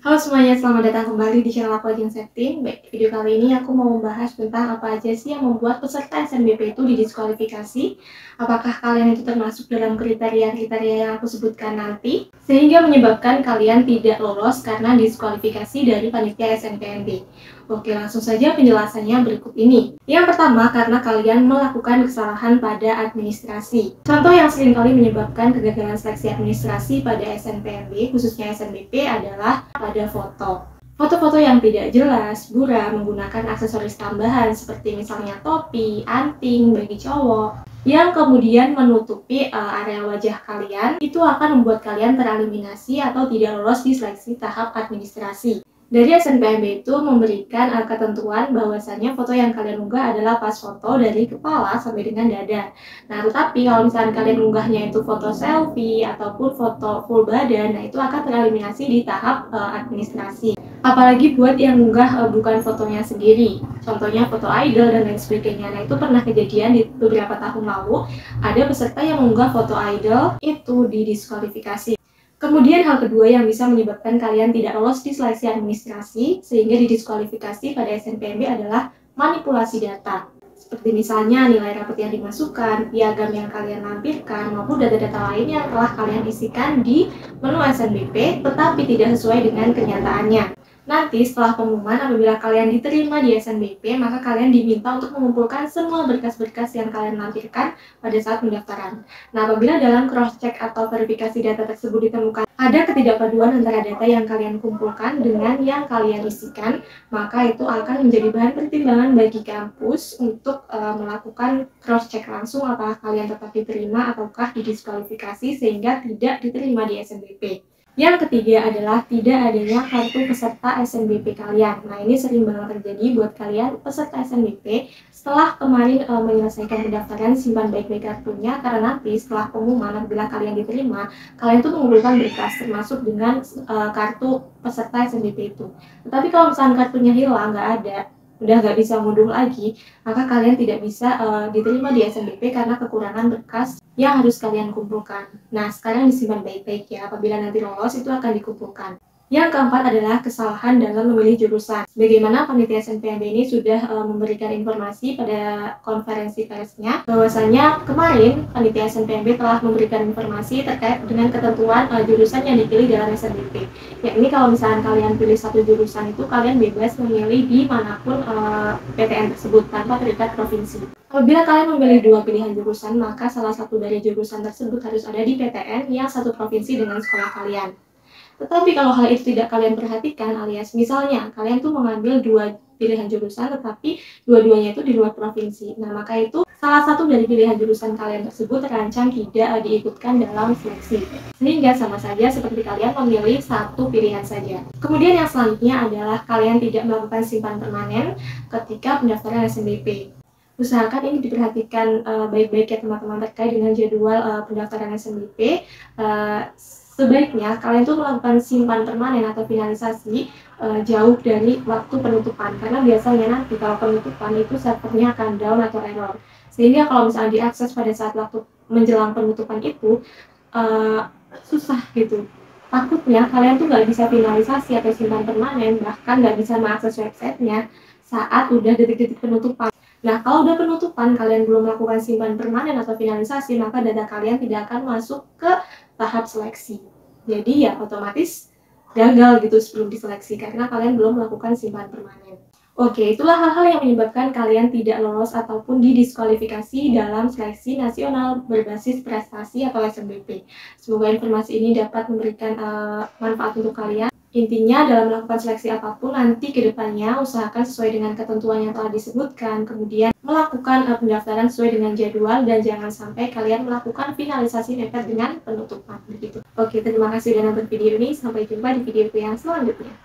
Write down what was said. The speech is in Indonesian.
Halo semuanya, selamat datang kembali di channel aku Ajeng Septin. Baik, video kali ini aku mau membahas tentang apa aja sih yang membuat peserta SNBP itu didiskualifikasi. Apakah kalian itu termasuk dalam kriteria-kriteria yang aku sebutkan nanti, sehingga menyebabkan kalian tidak lolos karena diskualifikasi dari panitia SNPNB. Oke, langsung saja penjelasannya berikut ini. Yang pertama, karena kalian melakukan kesalahan pada administrasi. Contoh yang sering kali menyebabkan kegagalan seleksi administrasi pada SNPNB, khususnya SNBP, adalah pada foto. Foto-foto yang tidak jelas, buram, menggunakan aksesoris tambahan seperti misalnya topi, anting bagi cowok, yang kemudian menutupi area wajah kalian, itu akan membuat kalian tereliminasi atau tidak lolos di seleksi tahap administrasi. Dari SNPNB itu memberikan ketentuan bahwasannya foto yang kalian unggah adalah pas foto dari kepala sampai dengan dada. Nah, tetapi kalau misalnya kalian unggahnya itu foto selfie ataupun foto full badan, nah itu akan tereliminasi di tahap administrasi. Apalagi buat yang unggah bukan fotonya sendiri, contohnya foto idol dan lain sebagainya. Nah, itu pernah kejadian di beberapa tahun lalu, ada peserta yang mengunggah foto idol itu didiskualifikasi. Kemudian hal kedua yang bisa menyebabkan kalian tidak lolos di seleksi administrasi sehingga didiskualifikasi pada SNPNB adalah manipulasi data. Seperti misalnya nilai rapot yang dimasukkan, piagam yang kalian lampirkan, maupun data-data lain yang telah kalian isikan di menu SNBP tetapi tidak sesuai dengan kenyataannya. Nanti setelah pengumuman, apabila kalian diterima di SNBP, maka kalian diminta untuk mengumpulkan semua berkas-berkas yang kalian lampirkan pada saat pendaftaran. Nah, apabila dalam cross-check atau verifikasi data tersebut ditemukan ada ketidakpaduan antara data yang kalian kumpulkan dengan yang kalian isikan, maka itu akan menjadi bahan pertimbangan bagi kampus untuk melakukan cross-check langsung apakah kalian tetap diterima ataukah didiskualifikasi sehingga tidak diterima di SNBP. Yang ketiga adalah tidak adanya kartu peserta SNBP kalian. Nah, ini sering banget terjadi buat kalian peserta SNBP setelah kemarin menyelesaikan pendaftaran, simpan baik-baik kartunya karena nanti setelah pengumuman apabila kalian diterima, kalian tuh mengumpulkan berkas termasuk dengan kartu peserta SNBP itu. Tetapi kalau misalnya kartunya hilang, nggak ada, udah nggak bisa ngunduh lagi, maka kalian tidak bisa diterima di SNBP karena kekurangan berkas yang harus kalian kumpulkan. Nah, sekarang disimpan baik-baik ya, apabila nanti lolos itu akan dikumpulkan. Yang keempat adalah kesalahan dalam memilih jurusan. Bagaimana panitia SNPNB ini sudah memberikan informasi pada konferensi persnya bahwasanya kemarin panitia SNPNB telah memberikan informasi terkait dengan ketentuan jurusan yang dipilih dalam SNBP. Ya, ini kalau misalnya kalian pilih satu jurusan itu kalian bebas memilih di manapun PTN tersebut tanpa terikat provinsi. Apabila kalian memilih dua pilihan jurusan, maka salah satu dari jurusan tersebut harus ada di PTN yang satu provinsi dengan sekolah kalian. Tetapi kalau hal itu tidak kalian perhatikan, alias misalnya kalian tuh mengambil dua pilihan jurusan tetapi dua-duanya itu di luar provinsi. Nah, maka itu salah satu dari pilihan jurusan kalian tersebut terancam tidak diikutkan dalam seleksi. Sehingga sama saja seperti kalian memilih satu pilihan saja. Kemudian yang selanjutnya adalah kalian tidak melakukan simpan permanen ketika pendaftaran SNBP. Usahakan ini diperhatikan baik-baik ya teman-teman terkait dengan jadwal pendaftaran SNBP. Sebaiknya kalian tuh melakukan simpan permanen atau finalisasi jauh dari waktu penutupan, karena biasanya nanti kalau penutupan itu servernya akan down atau error, sehingga kalau misalnya diakses pada saat waktu menjelang penutupan itu susah gitu. Takutnya kalian tuh nggak bisa finalisasi atau simpan permanen, bahkan nggak bisa mengakses websitenya saat udah detik-detik penutupan. Nah, kalau udah penutupan kalian belum melakukan simpan permanen atau finalisasi, maka data kalian tidak akan masuk ke tahap seleksi. Jadi ya otomatis gagal gitu sebelum diseleksi karena kalian belum melakukan simpan permanen. Oke, itulah hal-hal yang menyebabkan kalian tidak lolos ataupun didiskualifikasi dalam seleksi nasional berbasis prestasi atau SNBP. Semoga informasi ini dapat memberikan manfaat untuk kalian. Intinya dalam melakukan seleksi apapun nanti ke depannya usahakan sesuai dengan ketentuan yang telah disebutkan, kemudian melakukan pendaftaran sesuai dengan jadwal dan jangan sampai kalian melakukan finalisasi mepet dengan penutupan begitu. Oke, terima kasih sudah nonton video ini. Sampai jumpa di videoku yang selanjutnya.